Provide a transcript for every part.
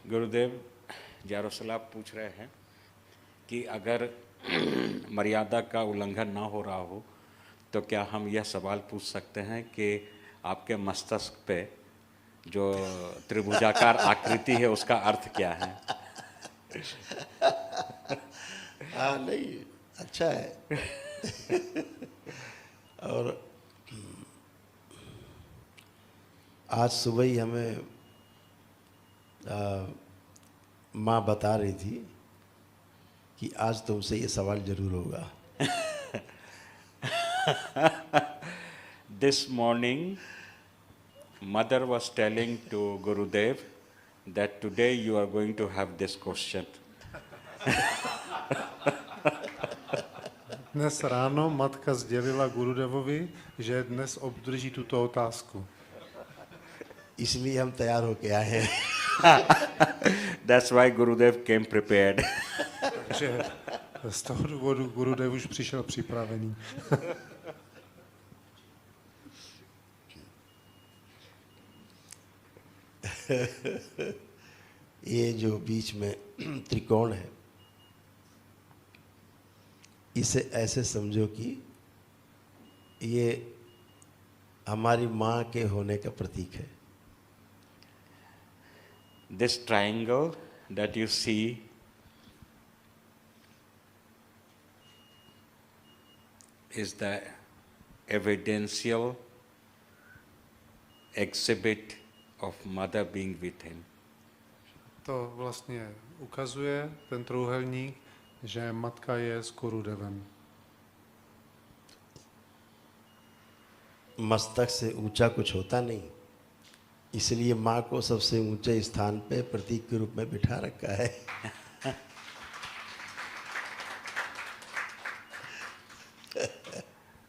गुरुदेव, जारोसला पूछ रहे हैं कि अगर मर्यादा का उल्लंघन ना हो रहा हो तो क्या हम यह सवाल पूछ सकते हैं कि आपके मस्तिष्क पे जो त्रिभुजाकार आकृति है उसका अर्थ क्या है? हाँ, नहीं, अच्छा है। और आज सुबह ही हमें माँ बता रही थी कि आज तुमसे ये सवाल जरूर होगा। This morning, mother was telling to Gurudev that today you are going to have this question. Dnes ráno matka sdělila Gurudevovi, že dnes obdrží tuto otázku. इसलिए हम तैयार होके आए हैं। That's why Gurudev came prepared. Takže z toho důvodu Gurudev už přišel připravený. ये जो बीच में त्रिकोण है, इसे ऐसे समझो कि ये हमारी माँ के होने का प्रतीक है। This triangle that you see is the evidential exhibit of mother being with him. To vlastně ukazuje ten trojúhelník, že matka je s Gurudevem. मस्तक से ऊंचा कुछ होता नहीं, इसलिए माँ को सबसे ऊंचे स्थान पे प्रतीक के रूप में बिठा रखा है।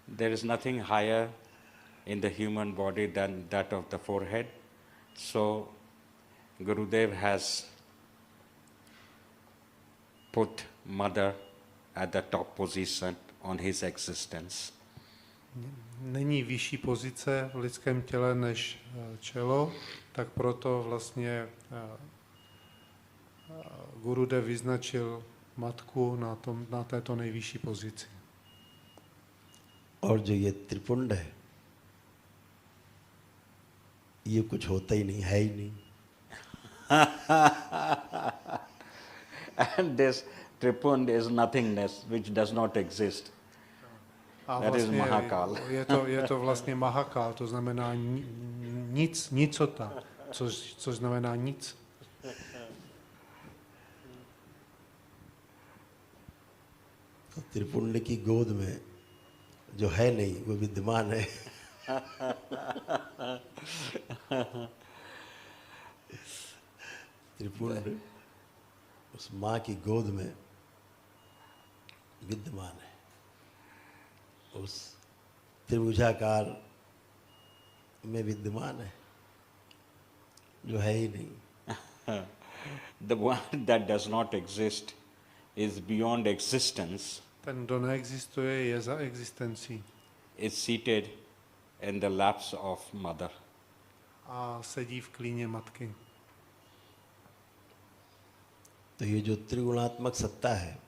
There is nothing higher in the human body than that of the forehead. So Gurudev has put mother at the top position on his existence. Není vyšší pozice v lidském těle než čelo, tak proto vlastně Gurudev vyznačil matku na této nejvyšší pozici. और जो ये त्रिपुंड है, ये कुछ होता ही नहीं, है ही नहीं। And this tripund is nothingness, which does not exist. A That is vlastně Mahakal. je to vlastně Mahakal, to znamená nic, nicota, což znamená nic. तो त्रिपुंड की गोद में जो है नहीं वो विद्यमान है। त्रिपुंड उस माँ की गोद में विद्यमान है, उस त्रिभुजाकार में विद्यमान है, जो है ही नहीं। The one that does not exist is beyond existence, Ten, kdo neexistuje, je za existencí is seated in the laps of mother. a sedí v klíně matky. तो ये जो त्रिगुणात्मक सत्ता है,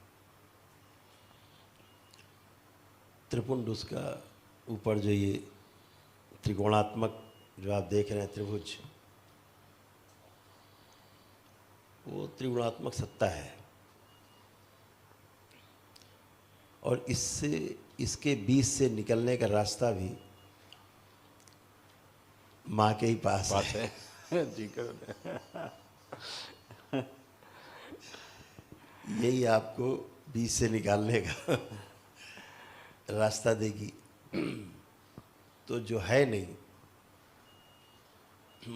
त्रिपुंड उसका ऊपर जो ये त्रिगुणात्मक जो आप देख रहे हैं त्रिभुज, वो त्रिगुणात्मक सत्ता है। और इससे इसके बीच से निकलने का रास्ता भी माँ के ही पास है। जी यही आपको बीच से निकालने का रास्ता देगी। तो जो है नहीं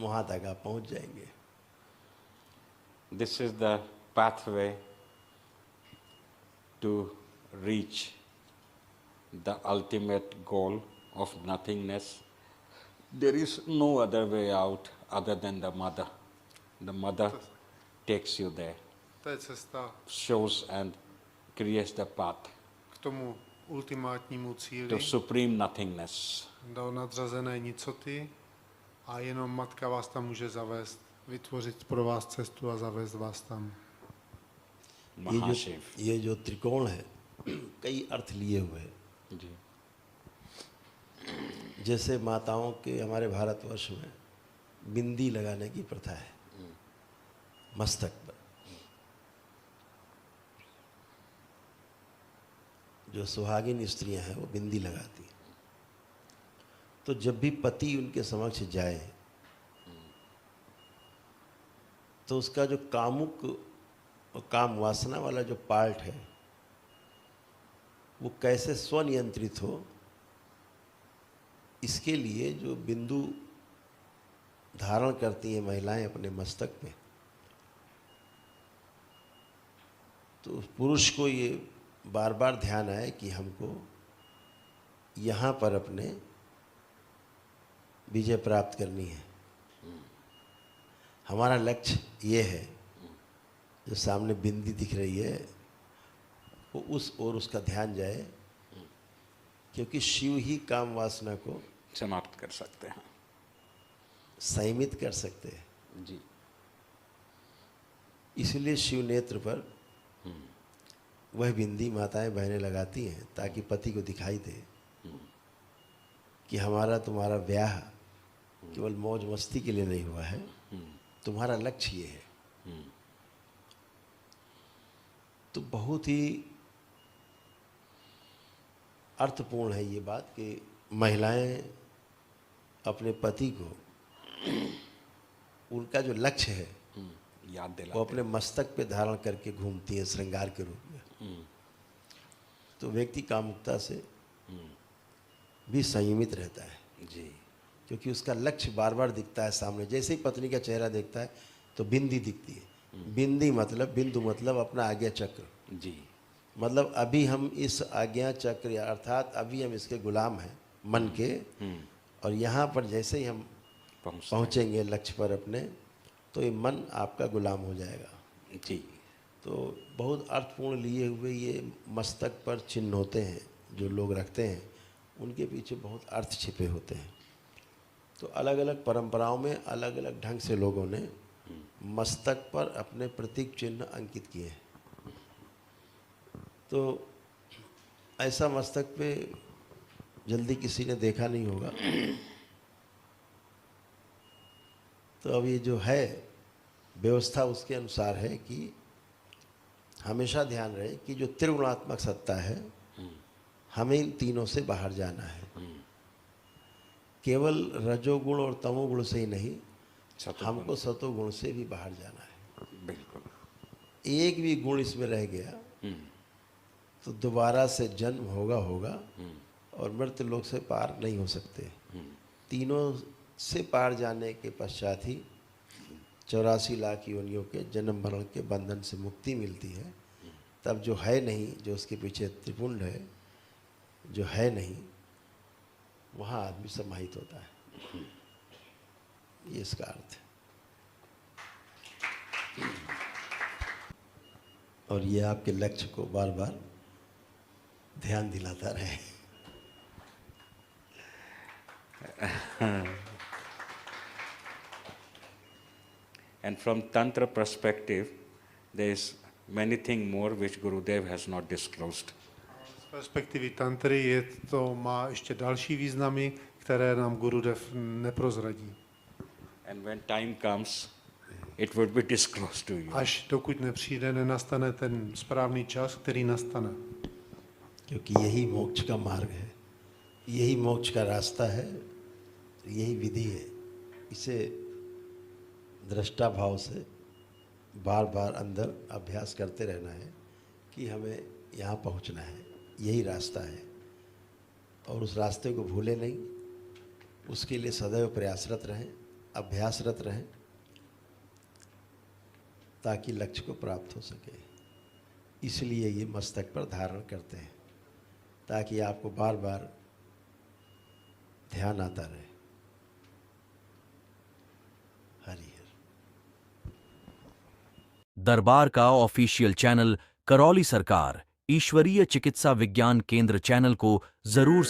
वहाँ तक आप पहुँच जाएंगे। This is the pathway to reach the ultimate goal of nothingness. There is no other way out other than the mother. The mother takes you there, To je cesta shows and creates the path k tomu ultimátnímu cíli, to supreme nothingness. do nadřazené nicoty a jenom matka vás tam může zavést, vytvořit pro vás cestu a zavést vás tam. महाशिव ये जो त्रिकोण है कई अर्थ लिए हुए हैं। जी जैसे माताओं के हमारे भारतवर्ष में बिंदी लगाने की प्रथा है मस्तक पर। जो सुहागिन स्त्रियां हैं वो बिंदी लगाती हैं। तो जब भी पति उनके समक्ष जाए तो उसका जो कामुक और काम वासना वाला जो पार्ट है वो कैसे स्वनियंत्रित हो, इसके लिए जो बिंदु धारण करती हैं महिलाएं अपने मस्तक पे, तो उस पुरुष को ये बार बार ध्यान आए कि हमको यहाँ पर अपने विजय प्राप्त करनी है। हमारा लक्ष्य ये है, जो सामने बिंदी दिख रही है वो उस ओर उसका ध्यान जाए, क्योंकि शिव ही काम वासना को समाप्त कर सकते हैं। संयमित कर सकते हैं। जी इसलिए शिव नेत्र पर वह बिंदी माताएं बहनें लगाती हैं ताकि पति को दिखाई दे कि हमारा तुम्हारा ब्याह केवल मौज मस्ती के लिए नहीं हुआ है, तुम्हारा लक्ष्य ये है। तो बहुत ही अर्थपूर्ण है ये बात कि महिलाएं अपने पति को उनका जो लक्ष्य है याद वो दिलाते अपने मस्तक पे धारण करके घूमती है श्रृंगार के रूप में। तो व्यक्ति कामुकता से भी संयमित रहता है, जी क्योंकि उसका लक्ष्य बार बार दिखता है सामने। जैसे ही पत्नी का चेहरा देखता है तो बिंदी दिखती है। बिंदी मतलब, बिंदु मतलब अपना आज्ञा चक्र। जी मतलब अभी हम इस आज्ञा चक्र अर्थात अभी हम इसके गुलाम हैं मन के, और यहाँ पर जैसे ही हम पहुँचेंगे लक्ष्य पर अपने, तो ये मन आपका गुलाम हो जाएगा। जी तो बहुत अर्थपूर्ण लिए हुए ये मस्तक पर चिन्ह होते हैं जो लोग रखते हैं, उनके पीछे बहुत अर्थ छिपे होते हैं। तो अलग अलग परंपराओं में अलग अलग ढंग से लोगों ने मस्तक पर अपने प्रतीक चिन्ह अंकित किए हैं। तो ऐसा मस्तक पे जल्दी किसी ने देखा नहीं होगा। तो अब ये जो है व्यवस्था उसके अनुसार है कि हमेशा ध्यान रहे कि जो त्रिगुणात्मक सत्ता है हमें इन तीनों से बाहर जाना है। केवल रजोगुण और तमोगुण से ही नहीं, हमको सतोगुण से भी बाहर जाना है। बिल्कुल। एक भी गुण इसमें रह गया तो दोबारा से जन्म होगा और मृत्यु लोक से पार नहीं हो सकते। तीनों से पार जाने के पश्चात ही 84 लाख योनियों के जन्म मरण के बंधन से मुक्ति मिलती है। तब जो है नहीं, जो उसके पीछे त्रिपुंड है, जो है नहीं, वहाँ आदमी समाहित होता है। ये इसका अर्थ है। और ये आपके लक्ष्य को बार बार ध्यान दिलाता रहे। And from Tantra perspective, there is many things more which Gurudev has not disclosed. Z perspektivy tantry má ještě další významy, které nám Gurudev neprozradí. And when time comes, it would be disclosed to you. Až dokud nepřijde, nenastane ten správný čas, který nastane. क्योंकि यही मोक्ष का मार्ग है, यही मोक्ष का रास्ता है, यही विधि है। इसे दृष्टा भाव से बार बार अंदर अभ्यास करते रहना है कि हमें यहाँ पहुँचना है, यही रास्ता है। और उस रास्ते को भूले नहीं, उसके लिए सदैव प्रयासरत रहें, अभ्यासरत रहें, ताकि लक्ष्य को प्राप्त हो सके। इसलिए ये मस्तक पर धारण करते हैं, ताकि आपको बार बार ध्यान आता रहे। हरि हर। दरबार का ऑफिशियल चैनल करौली सरकार ईश्वरीय चिकित्सा विज्ञान केंद्र चैनल को जरूर